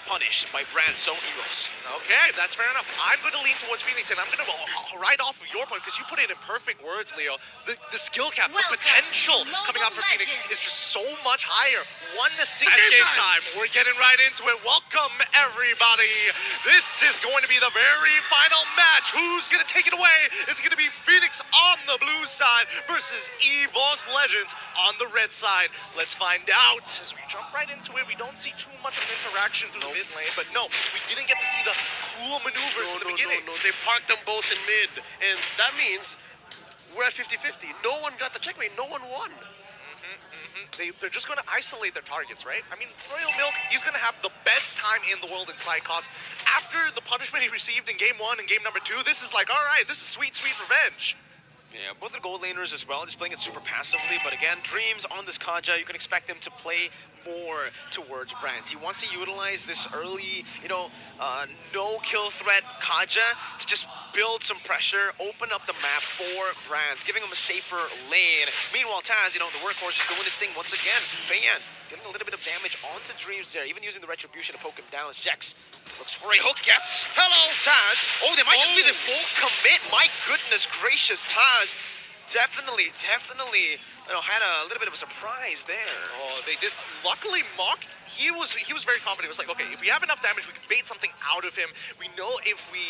punished by Brand so Evos. Okay, that's fair enough. I'm going to lean towards Phoenix, and I'm going to right off of your point, because you put it in perfect words, Leo. The skill cap, the potential coming out for Phoenix is just so much higher. 1-6 game time. We're getting right into it. Welcome, everybody. This is going to be the very final match. Who's going to take it away? It's going to be Phoenix on the blue side versus Evos Legends on the red side. Let's find out. As we jump right into it, we don't see too much of an interaction through the mid lane, but no, we didn't get to see the cool maneuvers in the beginning. No, they parked them both in mid, and that means we're at 50-50. No one got the checkmate, no one won. They're just going to isolate their targets, right? I mean, Royal Milk, he's going to have the best time in the world in Psychots. After the punishment he received in game 1 and game number 2, this is like, all right, this is sweet, sweet revenge. Yeah, both the gold laners as well, just playing it super passively. But again, Dreams on this Kaja, you can expect him to play more towards Brands. He wants to utilize this early, no kill threat Kaja to just build some pressure, open up the map for Brands, giving him a safer lane. Meanwhile, Taz, the workhorse is doing his thing once again. Fan getting a little bit of damage onto Dreams there, even using the retribution to poke him down as Jex looks for a hook, gets. Hello, Taz. Oh, they might just be the full commit. My goodness gracious, Taz. Definitely, had a little bit of a surprise there. Oh, they did. Luckily, Mock, he was very confident. He was like, okay, if we have enough damage, we can bait something out of him. We know if we,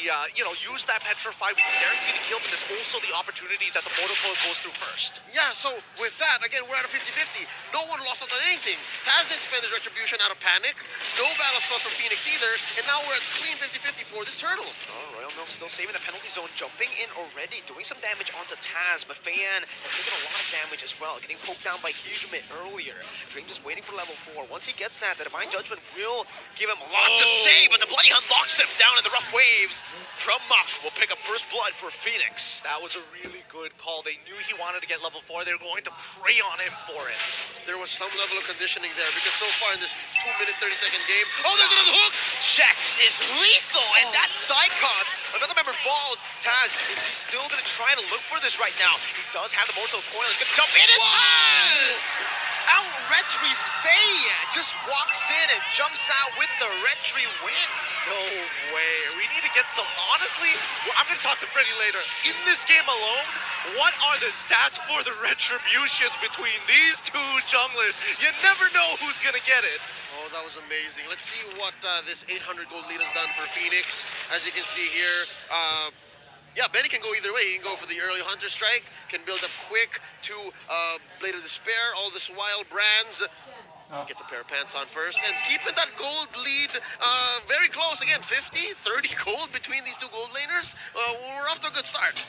use that Petrify, we can guarantee the kill, but there's also the opportunity that the Mortal Coil goes through first. Yeah, so with that, again, we're at a 50-50. No one lost out on anything. Taz didn't spend his retribution out of panic. No battle spells from Phoenix either, and now we're at clean 50-50 for this turtle. Oh, Royal Milk still saving the penalty zone, jumping in already, doing some damage onto Taz, but Fan has taken a lot of damage as well, getting poked down by Hugement earlier. Dream just waiting for level 4. Once he gets that, the Divine Judgment will give him a lot to say, but the Bloody Hunt locks him down in the rough waves. From Muck will pick up first blood for Phoenix. That was a really good call. They knew he wanted to get level 4. They were going to prey on him for it. There was some level of conditioning there, because so far in this 2-minute, 30-second game, there's another hook! Jex is lethal, and that's Psychot. Another member falls. Taz, is he still going to try to look for this right now? He does have the Mortal Coil. He's going to jump in, and Taz! Out-retries Faye. Just walks in and jumps out with the retry win. No way. We need to get some, honestly, I'm going to talk to Freddy later. In this game alone, what are the stats for the retributions between these two junglers? You never know who's going to get it. Oh, that was amazing. Let's see what this 800 gold lead has done for Phoenix. As you can see here, yeah, Benny can go either way. He can go for the early Hunter Strike, can build up quick to Blade of Despair. All this while, Brands gets a pair of pants on first, and keeping that gold lead very close. Again, 50, 30 gold between these two gold laners. We're off to a good start.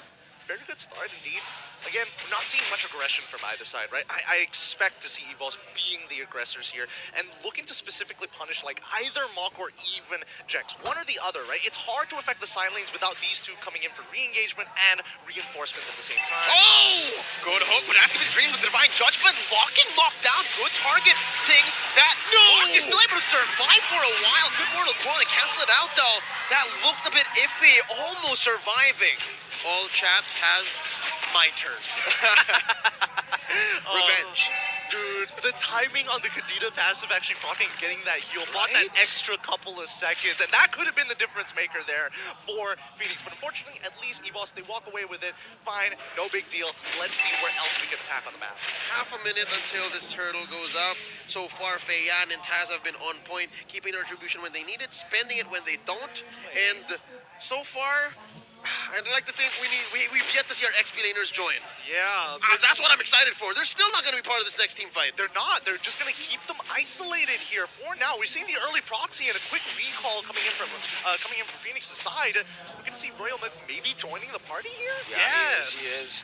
Very good start indeed. Again, we're not seeing much aggression from either side, right? I expect to see Evos being the aggressors here and looking to specifically punish like either Mock or even Jex. One or the other, right? It's hard to affect the side lanes without these two coming in for re-engagement and reinforcements at the same time. Oh! Good hook, but that's going to be Dream with the Divine Judgment. Locking Mock down. Good target. Thing that Mock is still able to survive for a while. Good Mortal Coil to cancel it out, though. That looked a bit iffy. Almost surviving. All chat has my turn. Revenge. Dude, the timing on the Kadita passive actually fucking getting that heal bought that extra couple of seconds, and that could have been the difference maker there for Phoenix. But unfortunately, at least Evos, they walk away with it. Fine, no big deal. Let's see where else we can attack on the map. Half a minute until this turtle goes up. So far, Feiyan and Taz have been on point, keeping their retribution when they need it, spending it when they don't. And so far, I'd like to think we've yet to see our XP laners join. Yeah. That's what I'm excited for. They're still not going to be part of this next team fight. They're not. They're just going to keep them isolated here for now. We're seeing the early proxy and a quick recall coming in from Phoenix's side. We're going to see Royal Milk maybe joining the party here? Yeah, yes. He is.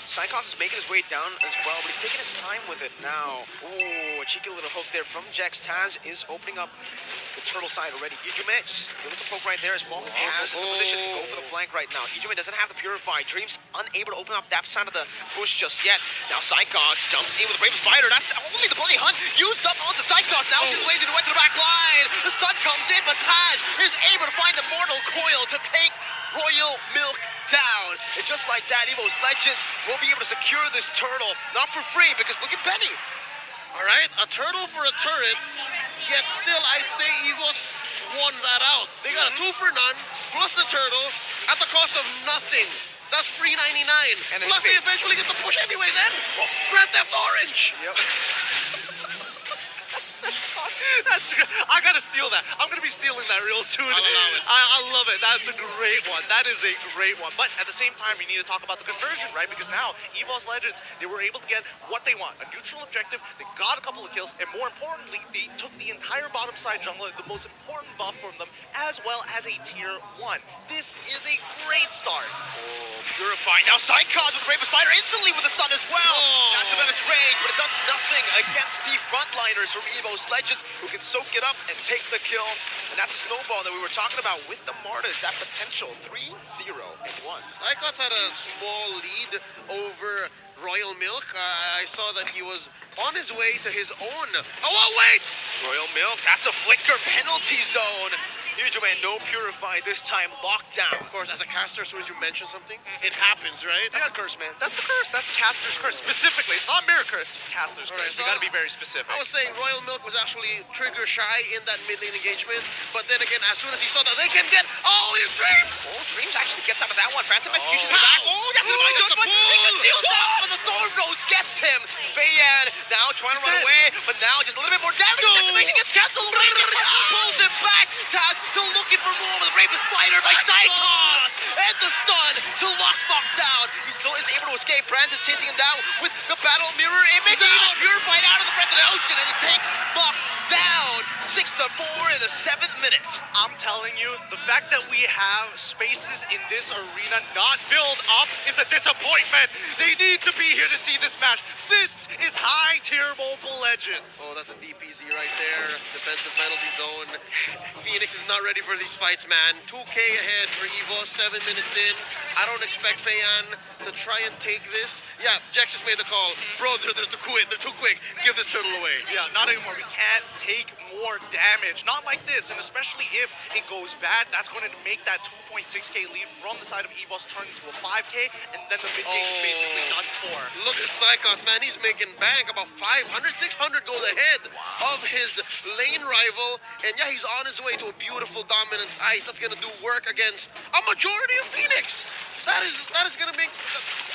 Psychos is making his way down as well, but he's taking his time with it now. Ooh, a cheeky little hook there from Jex. Taz is opening up the turtle side already. Hijime just giving some poke right there as Monk has in the position to go for the flank right now. Hijime doesn't have the Purify. Dream's unable to open up that side of the bush just yet. Now Psychos jumps in with a Brave Spider. That's only the Bloody Hunt used up onto Psychos. Now he's lazy to went to the back line. The stun comes in, but Taz is able to find the Mortal Coil to take Royal Milk down. And just like that, Evos Legends will be able to secure this turtle. Not for free, because look at Benny. All right, a turtle for a turret, yet still I'd say Evos won that out. They got a 2 for none, plus the turtle, at the cost of nothing. That's free 99. And Plus they eventually get the push anyways, and Grand Theft Orange. Yep. I gotta steal that. I'm gonna be stealing that real soon. I'll allow it. I love it. That's a great one. That is a great one. But at the same time, we need to talk about the conversion, right? Because now, Evos Legends, they were able to get what they want. A neutral objective, they got a couple of kills, and more importantly, they took the entire bottom side jungler, the most important buff from them, as well as a tier 1. This is a great start. Oh, purified. Now Psychos with Brave Spider instantly with the stun as well. That's the better trade, but it does nothing against the frontliners from Evos Legends, who can soak it up and take the kill. And that's a snowball that we were talking about with the Martyrs, that potential 3-0 and 1. Sycots had a small lead over Royal Milk. I saw that he was on his way to his own. Oh, wait! Royal Milk, that's a flicker penalty zone. Huge man, no purify this time, locked down. Of course, as a caster, as soon as you mention something, it happens, right? That's the curse, man. That's the curse. That's the caster's curse. Specifically, it's not mirror curse. Caster's Alright, curse. so You gotta be very specific. I was saying Royal Milk was actually trigger shy in that mid lane engagement, but then again, as soon as he saw that they can get his dreams! Oh, Dreams actually gets out of that one. Phantom Execution in the Wow. back. Oh, that's the divine judgment. He conceals that, but the Thorn Rose gets him. Bayan now trying to run away, but now just a little bit more damage. Decimation gets canceled. Pulls it back. Taz still looking for more with the Brave Spider by Psychos. And the stun to lock down. He still is able to escape. Brands is chasing him down with the battle mirror image. Even purified out of the breath of the ocean, and it takes Mock down. 6-4 in the 7th minute. I'm telling you, the fact that we have spaces in this arena not filled up, it's a disappointment. They need to be here to see this match. This is high tier Mobile Legends. Oh, that's a DPZ right there. Defensive penalty zone. Phoenix is not ready for these fights, man. 2K ahead for Evo, 7 minutes in. I don't expect Feyan to try and take this. Yeah, Jax just made the call. Bro, they're too quick. They're too quick. Give this turtle away. Yeah, not anymore. We can't take more damage. Not like this, and especially if it goes bad, that's going to make that 2.6k lead from the side of Evos turn into a 5k, and then the mid game is basically done for. Look at Psychos, man. He's making bank about 500, 600 gold ahead of his lane rival. And yeah, he's on his way to a beautiful dominance ice that's going to do work against a majority of Phoenix. That is going to make...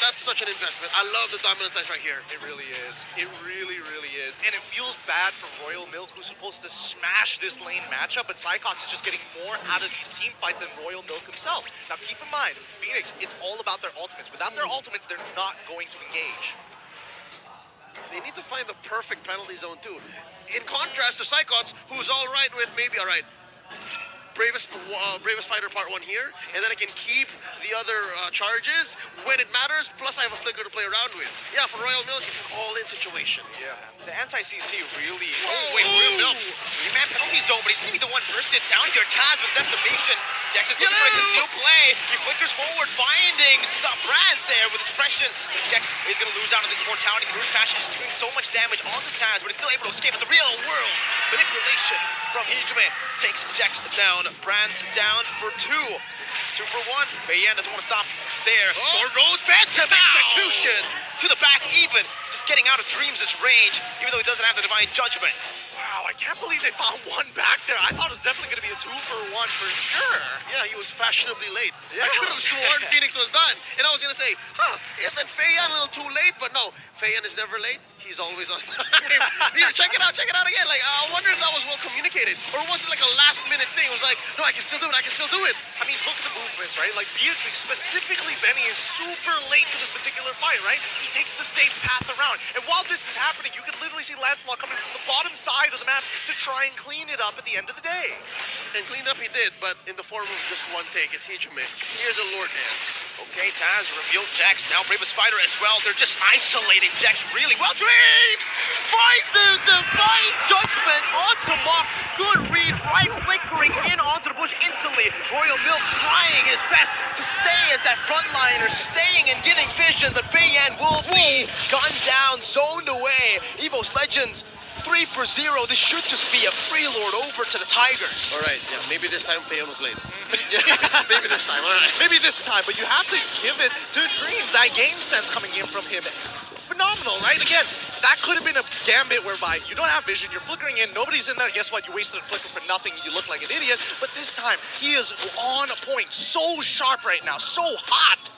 That's such an investment. I love the dominance ice right here. It really is. It really, really is. And it feels bad for Royal Milk, who's supposed to smash this lane matchup, but Psychos is just getting more out of these team fights than Royal Milk himself. Now keep in mind, Phoenix, it's all about their ultimates. Without their ultimates, they're not going to engage. They need to find the perfect penalty zone too. In contrast to Psychos, who's all right with maybe, all right, Bravest Fighter Part 1 here, and then I can keep the other charges when it matters, plus I have a flicker to play around with. Yeah, for Royal Milk, it's an all-in situation. Yeah, the anti-CC really... Whoa. Oh, wait, Royal Milk. 3-man penalty zone, but he's going to be the one bursted down here. Taz with decimation. Jax is looking for a concealed play. He flickers forward, finding some Brands there with his suppression. Jax is going to lose out on this immortality. Groove Passion is doing so much damage onto Taz, but he's still able to escape with the real world manipulation from Hegeman. Takes Jax down. Brands down for 2. 2 for 1. Feyan doesn't want to stop there. Or Rose Phantom execution to the back even. Just getting out of Dreams' range, even though he doesn't have the divine judgment. Wow, I can't believe they found one back there. I thought it was definitely going to be a 2 for 1 for sure. Yeah, he was fashionably late. Yeah. I could have sworn Phoenix was done. And I was going to say, isn't Feyan a little too late? But no, Feyan is never late. He's always on time. Here, check it out again. Like, I wonder if that was well communicated. Or was it like a last minute thing? It was like, no, I can still do it. I mean, look at the movements, right? Like, Beatrix, specifically Benny, is super late to this particular fight, right? He takes the same path around. And while this is happening, you can literally see Lancelot coming from the bottom side of the map to try and clean it up at the end of the day. And cleaned up he did, but in the form of just one take. It's Hegeman. Here's a Lord Dance. Okay, Taz revealed Jax. Now Brave Spider as well. They're just isolating Jax really well. Dreams finds the divine judgment onto Mock. Good read, right flickering in onto the bush instantly. Royal Milk trying his best to stay as that frontliner, staying and giving vision, but Feyan will be gunned down, zoned away. Evos Legends 3 for 0. This should just be a free lord over to the Tigers. All right, yeah, maybe this time Feyan was late. Maybe this time, all right. Maybe this time, but you have to give it to Dreams. That game sense coming in from him. phenomenal, right? Again, that could have been a gambit whereby you don't have vision, you're flickering in, nobody's in there. Guess what? You wasted a flicker for nothing. You look like an idiot. But this time, he is on point, so sharp right now, so hot.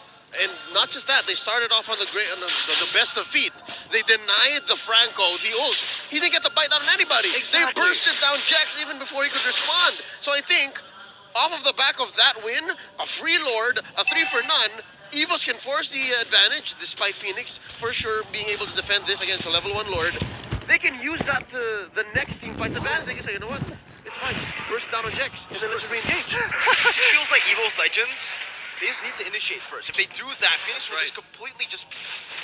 And not just that, they started off on the best of feet. They denied the Franco the ult. He didn't get the bite down on anybody. Exactly. They bursted down Jax even before he could respond. So I think, off of the back of that win, a free Lord, a 3 for none, Evos can force the advantage, despite FENIX for sure being able to defend this against a level 1 Lord. They can use that to the next team fight's advantage. They can say, you know what, it's fine, burst down on Jax, and then let's re-engage. It feels like Evos Legends, they just need to initiate first. If they do that, FENIX will Right. just completely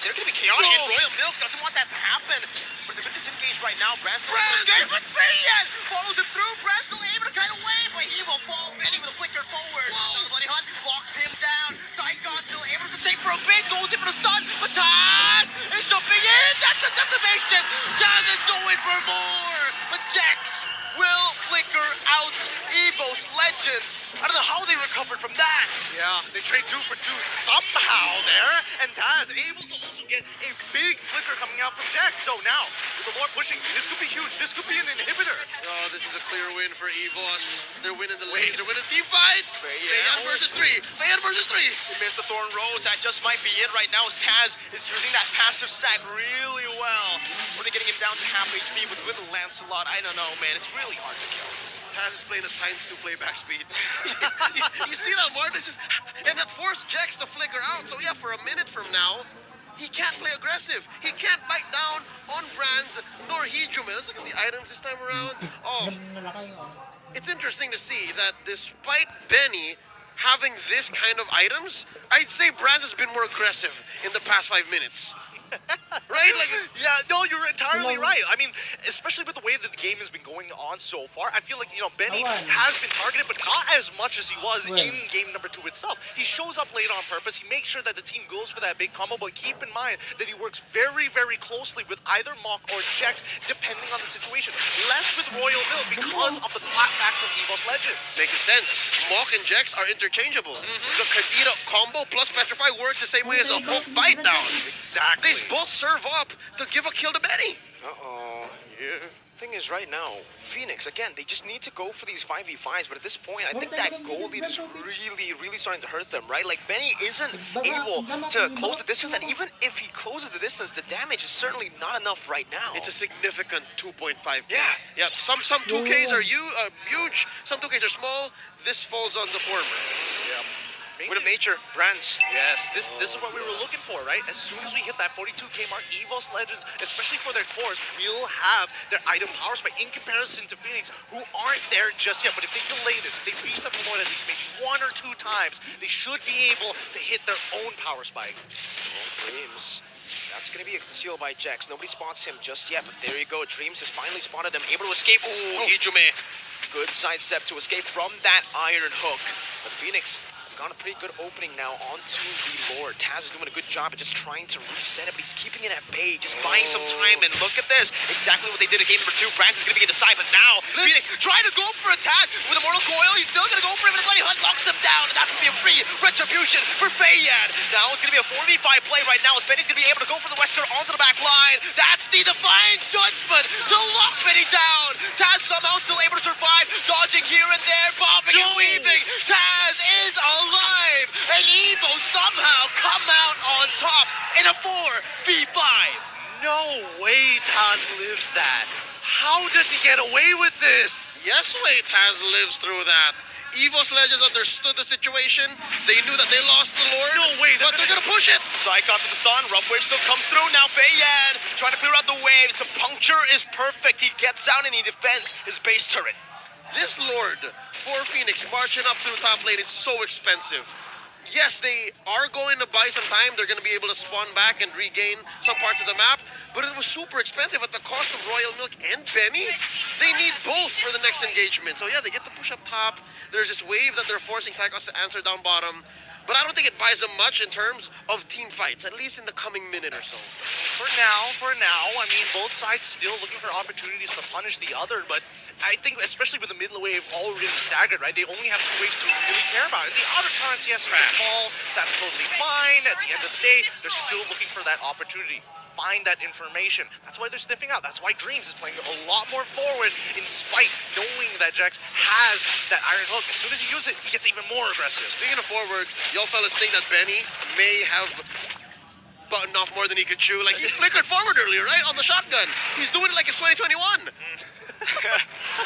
they're going to be chaotic, and Royal Milk doesn't want that to happen. But they're going to disengage right now. Brand's still escape with Fayan! Follows him through. Brand's still able to kind of wave, but he will fall. Benny with a flicker forward. Buddy Hunt locks him down. Saigon still able to stay for a bit. Goes in for the stun. But Taz is jumping in. That's a decimation. Taz is going for more. But Jax will flicker out Evos Legends. I don't know how they recovered from that. Yeah, they trade 2 for 2 somehow there, and Taz able to also get a big flicker coming out from Jax. So now, with the more pushing, this could be huge. This could be an inhibitor. Oh, this is a clear win for Evos. They're winning the lanes. They're winning team fights. Fayan versus 3. Fayan versus 3. He missed the Thorn Rose. That just might be it right now. Taz is using that passive stack really well. Really getting him down to half HP with Lancelot. I don't know, man. It's really hard to kill. Taz is playing at ×2 playback speed. you see that, Martin? And that forced Jax to flicker out. So yeah, for a minute from now, he can't play aggressive. He can't bite down on Brands nor Hijume. Let's look at the items this time around. Oh, it's interesting to see that despite Benny having this kind of items, I'd say Brands has been more aggressive in the past 5 minutes. Right? Like, yeah, no, you're entirely right. I mean, especially with the way that the game has been going on so far, I feel like, you know, Benny has been targeted, but not as much as he was in game number 2 itself. He shows up late on purpose. He makes sure that the team goes for that big combo, but keep in mind that he works very, very closely with either Mach or Jax, depending on the situation. Less with Royal Mill because of the clapback from Evos Legends. Making sense. Mach and Jax are interchangeable. The Kadira combo plus Petrify works the same way as a hook bite down. Exactly. They both serve up to give a kill to Benny. Uh-oh. Yeah. Thing is, right now, FENIX, again, they just need to go for these 5v5s, but at this point, I think that goal lead is really starting to hurt them, right? Like, Benny isn't able to close the distance, and even if he closes the distance, the damage is certainly not enough right now. It's a significant 2.5K. Yeah. Yeah, some 2Ks are huge, some 2Ks are small. This falls on the former. Yeah. Wit of nature, Brands. Yes, this is what we were looking for, right? As soon as we hit that 42K mark, Evos Legends, especially for their cores, will have their item power spike in comparison to FENIX, who aren't there just yet. But if they delay this, if they beast up the Lord at least maybe 1 or 2 times, they should be able to hit their own power spike. Dreams. That's going to be a conceal by Jax. Nobody spots him just yet, but there you go. Dreams has finally spotted him, able to escape. Ooh, Hijume. Good sidestep to escape from that Iron Hook. But FENIX got a pretty good opening now onto the Lord. Taz is doing a good job at just trying to reset it, but he's keeping it at bay, just buying some time. And look at this, exactly what they did in game number 2. Brands is going to be inside, but now FENIX trying to go for a Taz with a Mortal Coil. He's still going to go for it, but Bloody Hunt locks him down, and that's going to be a free retribution for Fayan. Now it's going to be a 4v5 play right now, with Benny's going to be able to go for the Wesker onto the back line. That's the Divine Judgment to lock Benny down. Taz somehow still able to survive, dodging here and there, bobbing and weaving. Taz is alive, and Evo somehow come out on top in a 4v5. No way Taz lives that. How does he get away with this? Yes, way Taz lives through that. Evos Legends understood the situation. They knew that they lost the Lord. No way, But they're gonna push it. Psychon to the stun. Rough Wave still comes through. Now Fayan trying to clear out the waves. The puncture is perfect. He gets out and he defends his base turret. This Lord for FENIX marching up through top lane is so expensive. Yes, they are going to buy some time. They're going to be able to spawn back and regain some parts of the map. But it was super expensive at the cost of Royal Milk and Benny. They need both for the next engagement. So yeah, they get to push up top. There's this wave that they're forcing Psychos to answer down bottom. But I don't think it buys them much in terms of team fights, at least in the coming minute or so. For now, I mean, both sides still looking for opportunities to punish the other, but I think especially with the mid wave already staggered, right? They only have 2 waves to really care about. And the other turrets, yes, fall, that's totally fine. At the end of the day, they're still looking for that opportunity. find that information. That's why they're sniffing out. That's why Dreams is playing a lot more forward in spite knowing that Jax has that Iron Hook. As soon as he uses it, he gets even more aggressive. Speaking of forward, y'all fellas think that Benny may have buttoned off more than he could chew. Like, he flickered forward earlier, right? On the shotgun. He's doing it like it's 2021.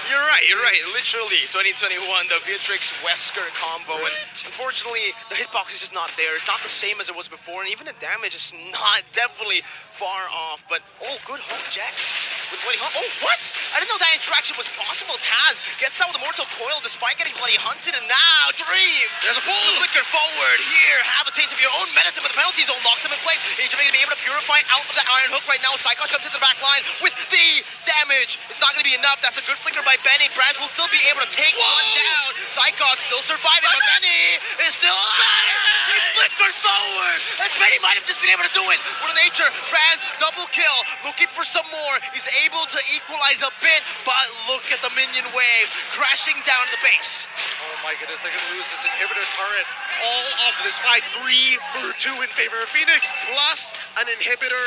You're right. Literally, 2021, the Beatrix Wesker combo. And unfortunately, the hitbox is just not there. It's not the same as it was before, and even the damage is not definitely far off. But, oh, good hook, Jax. With bloody hunt. Oh, what? I didn't know that interaction was possible. Taz gets out with a mortal coil despite getting bloody hunted, and now Dreams. There's a pull. Flicker forward. Here, have a taste of your own medicine, but the penalty zone locks him in place. He's going to be able to purify out of that Iron Hook right now. Psycho jumps into the back line with the damage. It's not going to be enough. That's a good flicker by Benny. Brands will still be able to take one down. Psycho's still surviving, but Benny is still alive. He flickered forward, and Benny might have just been able to do it. What a nature. Brands double kill, looking for some more. He's able to equalize a bit, but look at the minion wave crashing down the base. Oh my goodness, they're gonna lose this inhibitor turret. All of this fight, 3 for 2 in favor of FENIX. Plus an inhibitor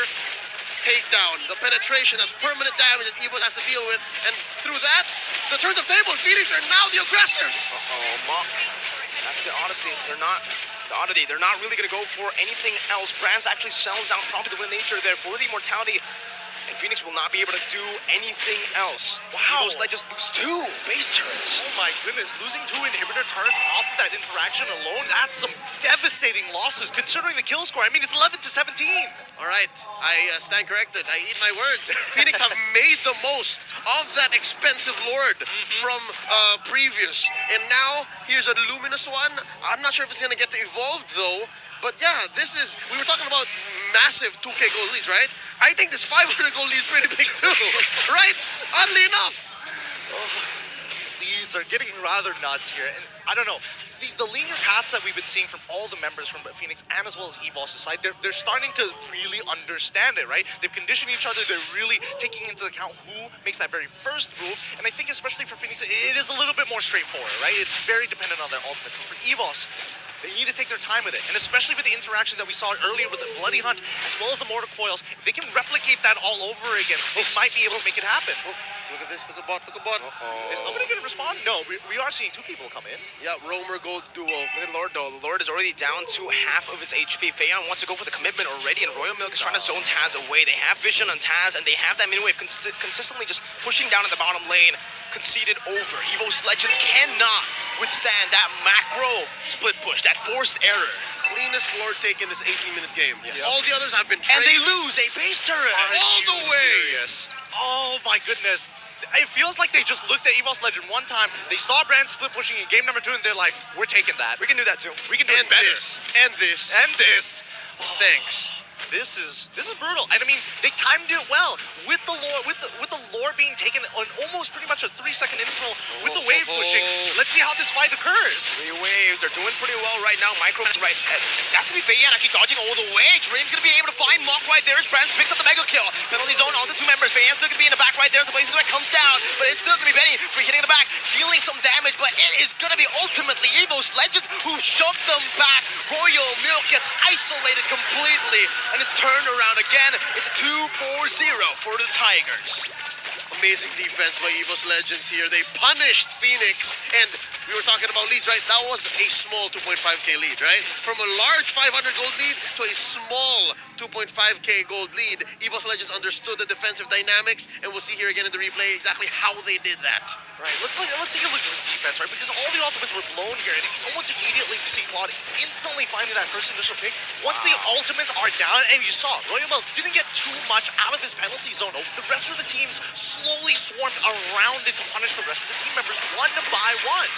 takedown. The penetration, that's permanent damage that Evos has to deal with. And through that, the turns of tables, FENIX are now the aggressors. That's the Odyssey. They're not really going to go for anything else. Brands actually sells out probably the win nature there for the immortality. And FENIX will not be able to do anything else. Wow. Evos Legends lose 2 base turrets. Oh my goodness, losing 2 inhibitor turrets off of that interaction alone, that's some devastating losses considering the kill score. I mean, it's 11-17. All right, I stand corrected. I eat my words. FENIX have made the most of that expensive Lord from previous. And now, here's a Luminous one. I'm not sure if it's going to get evolved, though. But yeah, this is, we were talking about massive 2K gold leads, right? I think this 500 gold lead is pretty big too, right? Oddly enough. These leads are getting rather nuts here. And I don't know, the linear paths that we've been seeing from all the members from FENIX and as well as Evos' side, they're starting to really understand it, right? They've conditioned each other. They're really taking into account who makes that very first move. And I think especially for FENIX, it is a little bit more straightforward, right? It's very dependent on their ultimate. For Evos, they need to take their time with it. And especially with the interaction that we saw earlier with the Bloody Hunt, as well as the Mortar Coils, if they can replicate that all over again, they might be able to make it happen. Look at this, look at bot, look at bot. Is nobody going to respond? No, we are seeing 2 people come in. Yeah, Roamer Gold duo. Look at Lord, though. The Lord is already down to half of its HP. Feiyan wants to go for the commitment already, and Royal Milk is trying to zone Taz away. They have vision on Taz, and they have that mini wave consistently just pushing down in the bottom lane. Conceded over. Evos Legends cannot withstand that macro split push, that forced error. Cleanest Lord take in this 18-minute game. Yes. All the others have been And they traced. lose a base turret. All the way. Serious? Oh my goodness. It feels like they just looked at Evos Legend one time, they saw Brand split pushing in game number 2, and they're like, we're taking that. We can do that too. We can do And it better. this. And this. And this. Thanks. This is brutal. And I mean, they timed it well with the lore, with the lore being taken on almost pretty much a 3-second interval with the wave pushing. Let's see how this fight occurs. 3 waves are doing pretty well right now. Micro right. That's gonna be Feiyan actually dodging all the way. Dream's gonna be able to find Mock right there as Brands picks up the mega kill. Penalty zone on the 2 members. Feiyan's still gonna be in the back right there as the Blazing Smack comes down, but it's still gonna be Benny for hitting the back, dealing some damage, but it is gonna be ultimately Evos Legends who shoved them back. Royal Milk gets isolated completely, and it's turned around again. It's a 2-4-0 for the Tigers. Amazing defense by Evos Legends here. They punished FENIX, and we were talking about leads, right? That was a small 2.5k lead, right? From a large 500 gold lead to a small 2.5k gold lead. Evos Legends understood the defensive dynamics, and we'll see here again in the replay exactly how they did that. Right, let's take a look at this defense, right? Because all the ultimates were blown here, and almost immediately you see Claude instantly finding that first initial pick. Once the ultimates are down, and you saw, Royal Milk didn't get too much out of his penalty zone. The rest of the teams slowly swarmed around it to punish the rest of the team members one by one.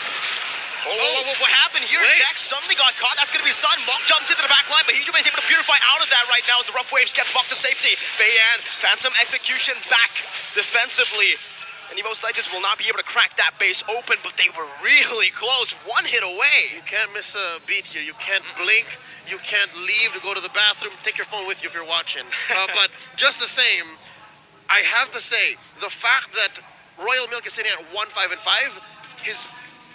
What happened here? Wait. Jax suddenly got caught. That's going to be stunned. Mock jumps into the back line, but Hijube is able to purify out of that right now as the rough waves get Mock to safety. Feiyan, Phantom Execution back defensively. And Evos Legends will not be able to crack that base open, but they were really close. 1 hit away. You can't miss a beat here. You can't blink. You can't leave to go to the bathroom. Take your phone with you if you're watching. But just the same, I have to say, the fact that Royal Milk is sitting at 1-5-5, his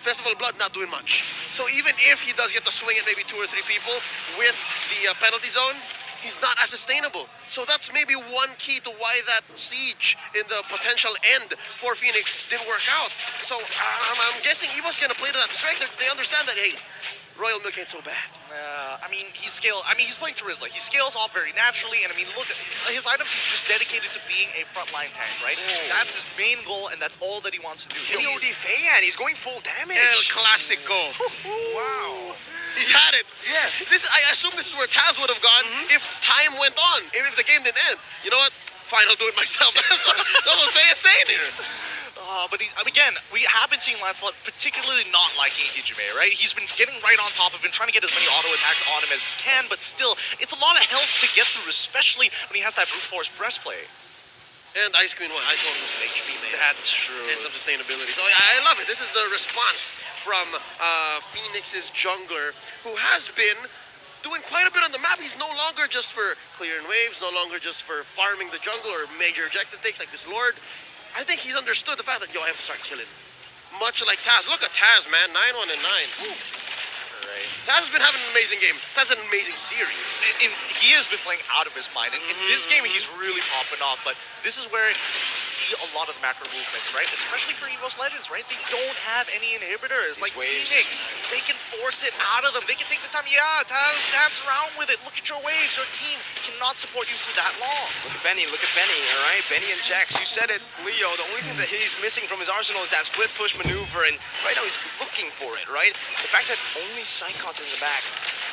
Festival of Blood not doing much. So even if he does get to swing at maybe 2 or 3 people with the penalty zone, he's not as sustainable. So that's maybe one key to why that siege in the potential end for FENIX didn't work out. So I'm guessing Evos gonna play to that strength. They understand that, hey, Royal Milk ain't so bad. I mean, he's playing Terizla. He scales off very naturally, and I mean, look at his items. He's just dedicated to being a frontline tank, right? That's his main goal, and that's all that he wants to do. KOD Feiyan, he's going full damage. El Clasico. Wow. He's had it. Yeah. I assume this is where Taz would have gone if time went on, if the game didn't end. You know what? Fine, I'll do it myself. That's what Feiyan's saying here. But again, we have been seeing Lancelot particularly not liking Hijime, right? He's been getting right on top of him, trying to get as many auto attacks on him as he can, but still, it's a lot of health to get through, especially when he has that brute force breastplate. And Ice Queen 1, Ice Queen was an HP, man. That's true. And some sustainability. So I love it. This is the response from FENIX's jungler, who has been doing quite a bit on the map. He's no longer just for clearing waves, no longer just for farming the jungle or major objective takes like this Lord. I think he's understood the fact that, yo, I have to start killing. Much like Taz. Look at Taz, man. 9-1 and 9. Woo. Right. Taz has been having an amazing game. Taz has an amazing series. He has been playing out of his mind. In this game, he's really popping off, but this is where you see a lot of the macro movements, right? Especially for Evos Legends, right? They don't have any inhibitors. Like waves. FENIX, they can force it out of them. They can take the time. Yeah, Taz, dance around with it. Look at your waves. Your team cannot support you for that long. Look at Benny, all right? Benny and Jax, you said it, Leo. The only thing that he's missing from his arsenal is that split push maneuver, and right now he's looking for it, right? The fact that only Psychons is in the back.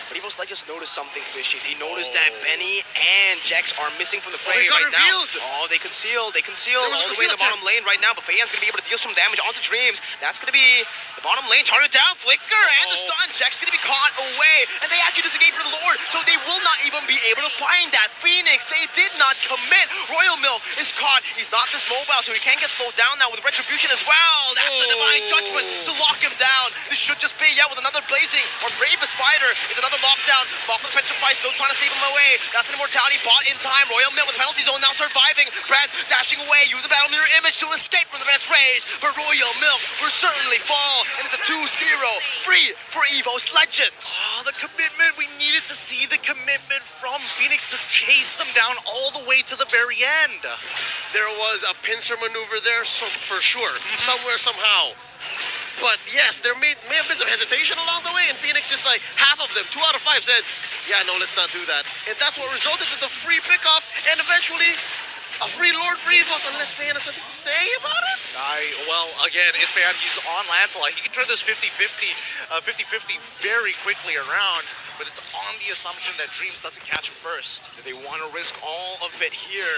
But Evos Legends noticed something fishy. They noticed that Benny and Jax are missing from the fray right now. Oh, they conceal all the way in the bottom lane right now, but Feiyan's gonna be able to deal some damage onto Dreams. That's gonna be the bottom lane. Turn it down, Flicker, and the stun. Jax gonna be caught away, and they actually disengage for the Lord, so they will not even be able to find that FENIX. They did not commit. Royal Milk is caught. He's not this mobile, so he can't get slowed down now with Retribution as well. That's the Divine Judgment to lock him down. This should just be, with another Blazing or Bravest Spider. It's another lockdown. Malcolm Petrified still trying to save him away. That's an immortality bought in time. Royal Milk with penalty zone now surviving. Brad's dashing away, using Battle Mirror Image to escape from the Venice Rage. But Royal Milk will certainly fall, and it's a 2-0 free for Evos Legends. Ah, The commitment, we needed to see the commitment from FENIX to chase them down all the way to the very end. There was a pincer maneuver there, so for sure, somewhere, somehow. But yes, there may have been some hesitation along the way, and FENIX just like half of them, 2 out of 5 said, yeah, no, let's not do that. And that's what resulted in the free pickoff, and eventually a free Lord for Evos, unless Feiyan has something to say about it. Well, again, it's Feiyan. He's on Lancelot. He can turn this 50-50 very quickly around, but it's on the assumption that Dreams doesn't catch him first. Do they want to risk all of it here?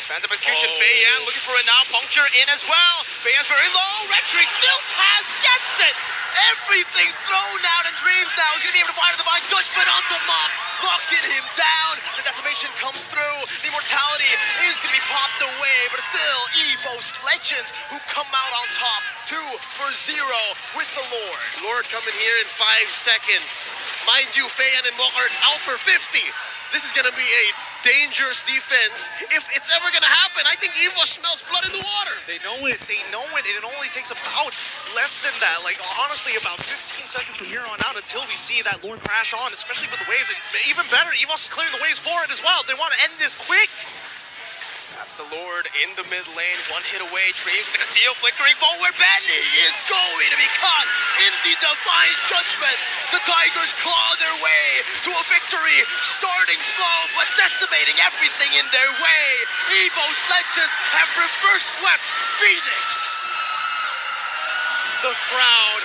Phantom Execution, Feiyan looking for it now. Puncture in as well. Feiyan's very low. Retrig still gets it. Everything's thrown out, and Dreams now is going to be able to fire the Divine Judgment onto Mock, locking him down. The decimation comes through. The immortality is going to be popped away, but it's still Evos Legends who come out on top, 2-0 with the Lord. Lord coming here in 5 seconds. Mind you, Feiyan and Mock are out for 50. This is going to be a dangerous defense. If it's ever going to happen, I think Evos smells blood in the water. They know it, and it only takes about less than that. Like, honestly, about 15 seconds from here on out until we see that Lord crash on, especially with the waves. And even better, Evos is clearing the waves for it as well. They want to end this quick. That's the Lord in the mid lane, 1 hit away. Dreams with the conceal, flickering forward. Benny is going to be caught in the Divine Judgment. The Tigers claw their way to a victory, starting slow but decimating everything in their way. Evos Legends have reverse swept FENIX. The crowd